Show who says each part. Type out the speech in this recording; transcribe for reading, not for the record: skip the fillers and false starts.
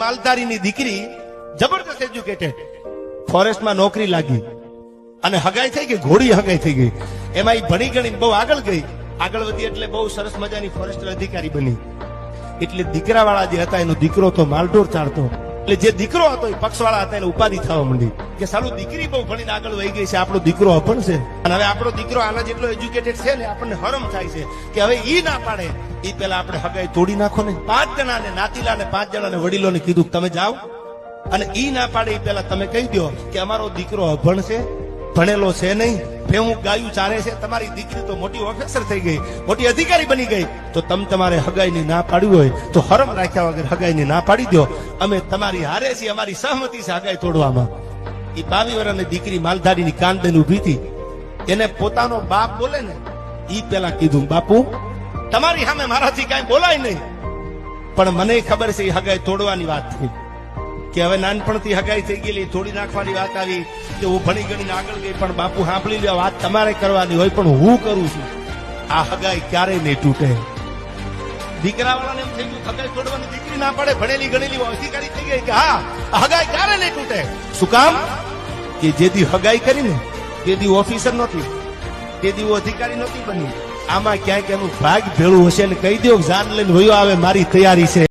Speaker 1: માલધારીની દીકરી જબરદસ્ત એજ્યુકેટેડ, ફોરેસ્ટમાં નોકરી લાગી અને હગાઈ થઈ ગઈ, ઘોડી હગાઈ થઈ ગઈ. એમાં એ ભણી ગણી બહુ આગળ ગઈ, આગળ વધી એટલે બહુ સરસ મજાની ફોરેસ્ટ અધિકારી બની. એટલે દીકરાવાળા જે હતા એનો દીકરો તો માલઢોર ચાલતો, એટલે જે દીકરો હતો એ પક્ષવાળા હતા એને ઉપાધિ થવા માંડી કે સાલું દીકરી બહુ ભણીને આગળ વહી ગઈ છે, આપણો દીકરો અભણ છે અને હવે આપણો દીકરો આના જેટલો એજ્યુકેટેડ છે ને આપણને હરમ થાય છે કે હવે ઈ ના પાડે એ પેલા આપણે હગાઈ તોડી નાખો ને. 5 જણાને નાતીલાને 5 જણાને વડીલોને કીધું કે તમે જાઓ અને ઈ ના પાડે એ પેલા તમે કહી દો કે અમારો દીકરો અભણ છે, ભણેલો છે નહીં, ભેહું ગાયું ચારે છે, તમારી દીકરી તો મોટી ઓફિસર થઈ ગઈ, મોટી અધિકારી બની ગઈ, તો તમે તમારે હગાઈની ના પાડવી હોય તો હરમ રાખ્યા વગર હગાઈની ના પાડી દો, અમે તમારી હારે છીએ, અમારી સહમતી છે હગાઈ તોડવામાં. એ 22 વર્ષની દીકરી માલધારીની કાન દઈને ઉભી હતી. એને પોતાનો બાપ બોલે ને ઈ પેલા કીધું, બાપુ તમારી સામે મારાથી કાંઈ બોલાય નહીં, પણ મને ખબર છે એ હગાઈ તોડવાની વાત થઈ કે હવે નાનપણથી હગાઈ થઈ ગયેલી, તોડી નાખવાની વાત આવી કે હું ભણી ગણીને આગળ ગઈ, પણ બાપુ સાંભળી લો, વાત તમારે કરવાની હોય પણ હું કરું છું. આ હગાઈ ક્યારેય નહીં તૂટે. દીકરાવાળાને એમ થઈ ગયું હગાઈ તોડવાની, દીકરી ના પડે, ભણેલી ગણેલી અધિકારી થઈ ગઈ કે હા આ હગાઈ ક્યારે નહીં તૂટે. શું કામ? કે જે દી હગાઈ કરી ને તે દી ઓફિસર નહોતી, તે દી અધિકારી નહોતી બની. આમાં ક્યાંક એનું ભાગ ભેળું હશે ને કહી દો જાન લઈને વયો આવે મારી તૈયારી છે.